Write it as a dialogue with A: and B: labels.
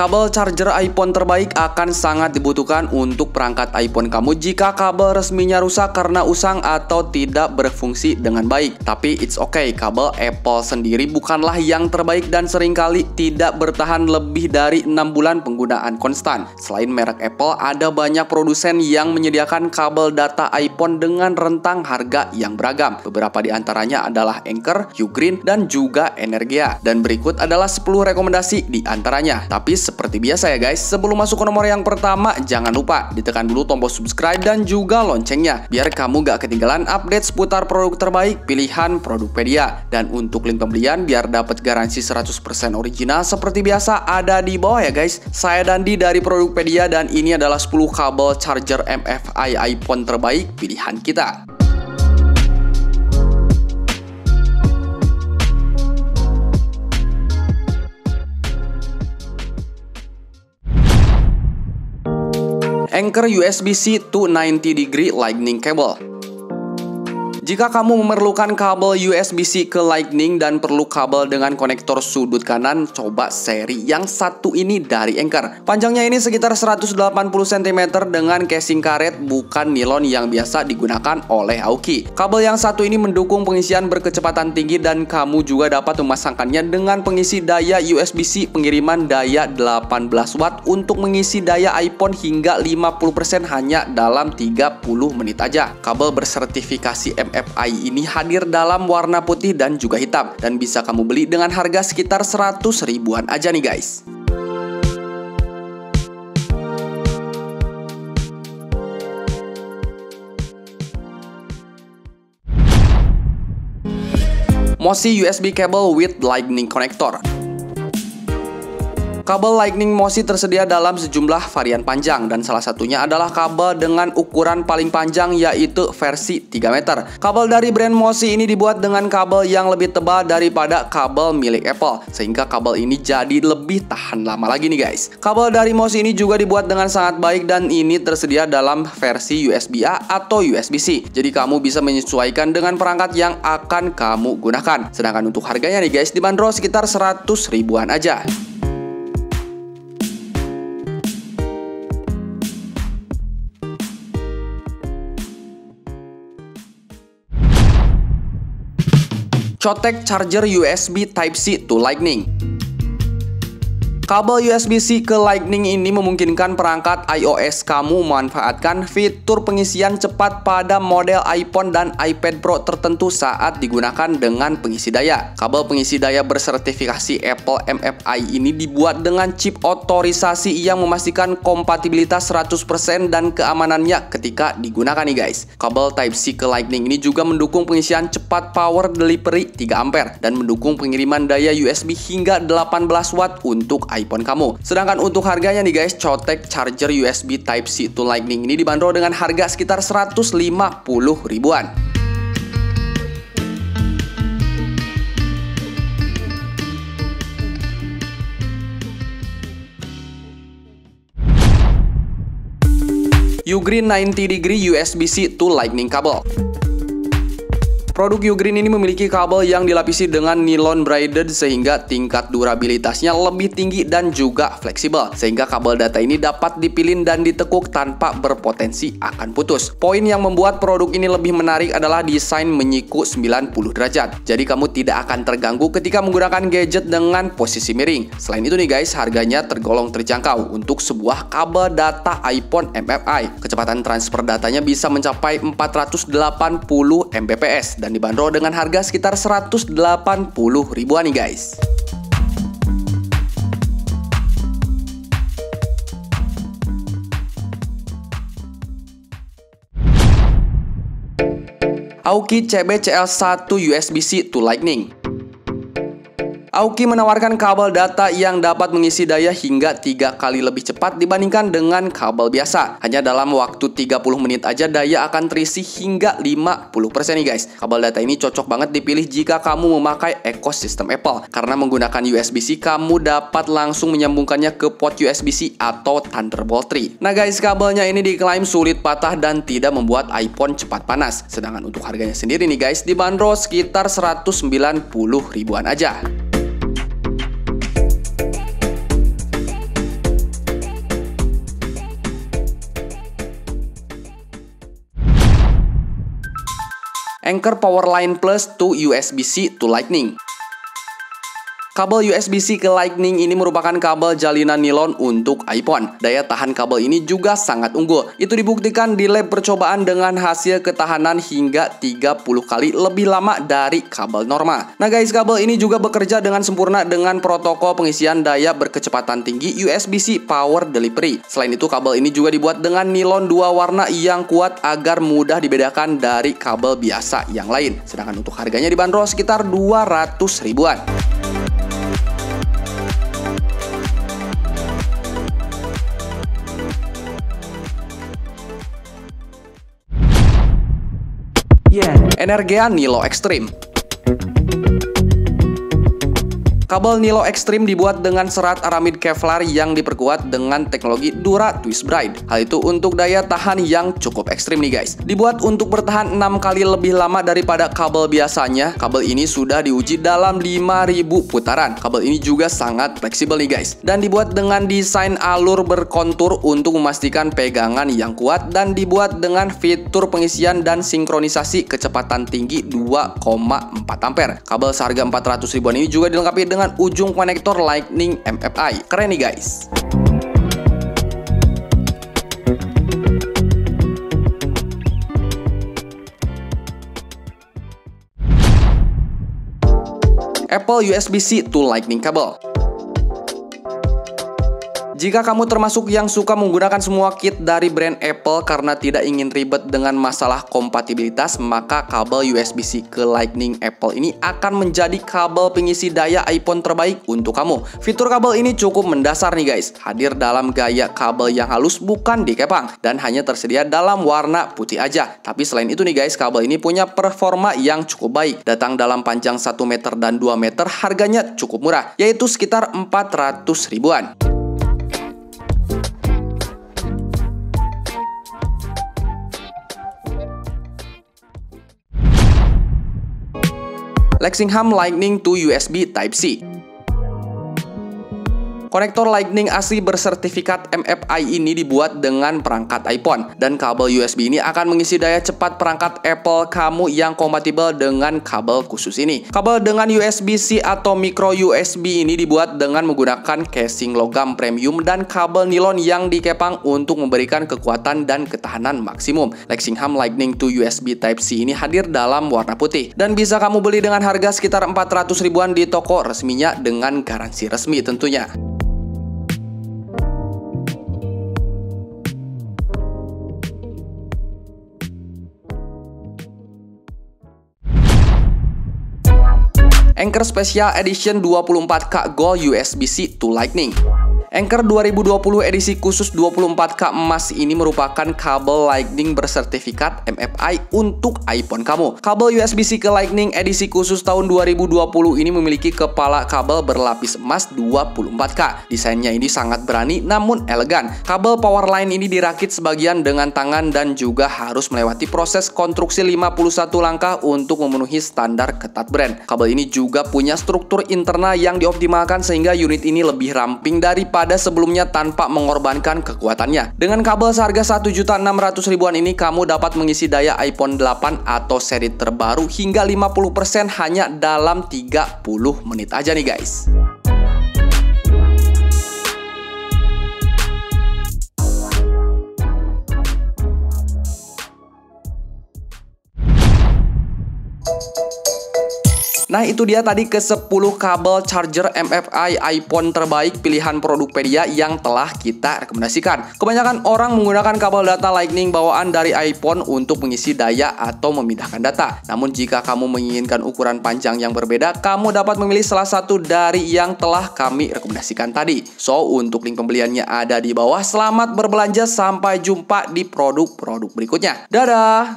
A: Kabel charger iPhone terbaik akan sangat dibutuhkan untuk perangkat iPhone kamu jika kabel resminya rusak karena usang atau tidak berfungsi dengan baik. Tapi it's okay, kabel Apple sendiri bukanlah yang terbaik dan seringkali tidak bertahan lebih dari 6 bulan penggunaan konstan. Selain merek Apple, ada banyak produsen yang menyediakan kabel data iPhone dengan rentang harga yang beragam. Beberapa di antaranya adalah Anker, Ugreen, dan juga Energia. Dan berikut adalah 10 rekomendasi di antaranya. Tapi seperti biasa ya guys, sebelum masuk ke nomor yang pertama, jangan lupa ditekan dulu tombol subscribe dan juga loncengnya biar kamu gak ketinggalan update seputar produk terbaik pilihan Produkpedia. Dan untuk link pembelian biar dapat garansi 100% original seperti biasa ada di bawah ya guys. Saya Dandi dari Produkpedia dan ini adalah 10 kabel charger MFI iPhone terbaik pilihan kita. Anker USB-C to 90° Lightning Cable. Jika kamu memerlukan kabel USB-C ke Lightning dan perlu kabel dengan konektor sudut kanan, coba seri yang satu ini dari Anker. Panjangnya ini sekitar 180 cm dengan casing karet bukan nilon yang biasa digunakan oleh Aoki. Kabel yang satu ini mendukung pengisian berkecepatan tinggi dan kamu juga dapat memasangkannya dengan pengisi daya USB-C pengiriman daya 18 watt untuk mengisi daya iPhone hingga 50% hanya dalam 30 menit aja. Kabel bersertifikasi MFI ini hadir dalam warna putih dan juga hitam dan bisa kamu beli dengan harga sekitar 100 ribuan aja nih guys. Mosi USB cable with lightning connector. Kabel Lightning Mosi tersedia dalam sejumlah varian panjang dan salah satunya adalah kabel dengan ukuran paling panjang yaitu versi 3 meter. Kabel dari brand Mosi ini dibuat dengan kabel yang lebih tebal daripada kabel milik Apple sehingga kabel ini jadi lebih tahan lama lagi nih guys. Kabel dari Mosi ini juga dibuat dengan sangat baik dan ini tersedia dalam versi USB-A atau USB-C. Jadi kamu bisa menyesuaikan dengan perangkat yang akan kamu gunakan. Sedangkan untuk harganya nih guys dibanderol sekitar 100 ribuan aja. Chotek charger USB Type-C to Lightning. Kabel USB-C ke Lightning ini memungkinkan perangkat iOS kamu memanfaatkan fitur pengisian cepat pada model iPhone dan iPad Pro tertentu saat digunakan dengan pengisi daya. Kabel pengisi daya bersertifikasi Apple MFI ini dibuat dengan chip otorisasi yang memastikan kompatibilitas 100% dan keamanannya ketika digunakan nih guys. Kabel Type-C ke Lightning ini juga mendukung pengisian cepat power delivery 3 ampere dan mendukung pengiriman daya USB hingga 18 watt untuk iPhone kamu. Sedangkan untuk harganya nih guys, Chotek charger USB Type-C to Lightning ini dibanderol dengan harga sekitar 150 ribuan. Ugreen 90° USB-C to Lightning Cable. Produk Ugreen ini memiliki kabel yang dilapisi dengan nilon braided sehingga tingkat durabilitasnya lebih tinggi dan juga fleksibel. Sehingga kabel data ini dapat dipilin dan ditekuk tanpa berpotensi akan putus. Poin yang membuat produk ini lebih menarik adalah desain menyiku 90 derajat. Jadi kamu tidak akan terganggu ketika menggunakan gadget dengan posisi miring. Selain itu nih guys, harganya tergolong terjangkau untuk sebuah kabel data iPhone MFI. Kecepatan transfer datanya bisa mencapai 480 Mbps. Dan dibanderol dengan harga sekitar 180 ribuan nih guys. Aoki CBCL1 USB-C to Lightning. Aoki menawarkan kabel data yang dapat mengisi daya hingga 3 kali lebih cepat dibandingkan dengan kabel biasa. Hanya dalam waktu 30 menit aja daya akan terisi hingga 50% nih guys. Kabel data ini cocok banget dipilih jika kamu memakai ekosistem Apple. Karena menggunakan USB-C, kamu dapat langsung menyambungkannya ke port USB-C atau Thunderbolt 3. Nah guys, kabelnya ini diklaim sulit patah dan tidak membuat iPhone cepat panas. Sedangkan untuk harganya sendiri nih guys, dibanderol sekitar 190 ribuan aja. Anker Powerline Plus to USB-C to Lightning. Kabel USB-C ke Lightning ini merupakan kabel jalinan nilon untuk iPhone. Daya tahan kabel ini juga sangat unggul. Itu dibuktikan di lab percobaan dengan hasil ketahanan hingga 30 kali lebih lama dari kabel normal. Nah guys, kabel ini juga bekerja dengan sempurna dengan protokol pengisian daya berkecepatan tinggi USB-C Power Delivery. Selain itu, kabel ini juga dibuat dengan nilon 2 warna yang kuat agar mudah dibedakan dari kabel biasa yang lain. Sedangkan untuk harganya dibanderol sekitar 200 ribuan. Energea Nilo Extreme. Kabel Nilo Extreme dibuat dengan serat aramid Kevlar yang diperkuat dengan teknologi Dura Twist Braid. Hal itu untuk daya tahan yang cukup ekstrim nih guys. Dibuat untuk bertahan 6 kali lebih lama daripada kabel biasanya. Kabel ini sudah diuji dalam 5.000 putaran. Kabel ini juga sangat fleksibel nih guys. Dan dibuat dengan desain alur berkontur untuk memastikan pegangan yang kuat. Dan dibuat dengan fitur pengisian dan sinkronisasi kecepatan tinggi 2,4 ampere. Kabel seharga 400 ribuan ini juga dilengkapi dengan ujung konektor Lightning MFI. Keren nih guys. Apple USB-C to Lightning kabel. Jika kamu termasuk yang suka menggunakan semua kit dari brand Apple karena tidak ingin ribet dengan masalah kompatibilitas, maka kabel USB-C ke Lightning Apple ini akan menjadi kabel pengisi daya iPhone terbaik untuk kamu. Fitur kabel ini cukup mendasar nih guys, hadir dalam gaya kabel yang halus bukan dikepang dan hanya tersedia dalam warna putih aja. Tapi selain itu nih guys, kabel ini punya performa yang cukup baik, datang dalam panjang 1 meter dan 2 meter, harganya cukup murah, yaitu sekitar 400 ribuan. Lexingham Lightning to USB Type-C. Konektor Lightning asli bersertifikat MFI ini dibuat dengan perangkat iPhone, dan kabel USB ini akan mengisi daya cepat perangkat Apple kamu yang kompatibel dengan kabel khusus ini. Kabel dengan USB-C atau micro USB ini dibuat dengan menggunakan casing logam premium dan kabel nilon yang dikepang untuk memberikan kekuatan dan ketahanan maksimum. Lexingham Lightning to USB Type-C ini hadir dalam warna putih dan bisa kamu beli dengan harga sekitar 400 ribuan di toko resminya dengan garansi resmi tentunya. Anker Special Edition 24K Gold USB-C to Lightning. Anker 2020 edisi khusus 24K emas ini merupakan kabel Lightning bersertifikat MFI untuk iPhone kamu. Kabel USB-C ke Lightning edisi khusus tahun 2020 ini memiliki kepala kabel berlapis emas 24K. Desainnya ini sangat berani namun elegan. Kabel Powerline ini dirakit sebagian dengan tangan dan juga harus melewati proses konstruksi 51 langkah untuk memenuhi standar ketat brand. Kabel ini juga punya struktur internal yang dioptimalkan sehingga unit ini lebih ramping daripada sebelumnya tanpa mengorbankan kekuatannya. Dengan kabel seharga 1.600.000 ribuan ini, kamu dapat mengisi daya iPhone 8 atau seri terbaru hingga 50% hanya dalam 30 menit aja nih guys. Nah itu dia tadi ke-10 kabel charger MFI iPhone terbaik pilihan Produkpedia yang telah kita rekomendasikan. Kebanyakan orang menggunakan kabel data Lightning bawaan dari iPhone untuk mengisi daya atau memindahkan data. Namun jika kamu menginginkan ukuran panjang yang berbeda, kamu dapat memilih salah satu dari yang telah kami rekomendasikan tadi. So untuk link pembeliannya ada di bawah. Selamat berbelanja, sampai jumpa di produk-produk berikutnya. Dadah!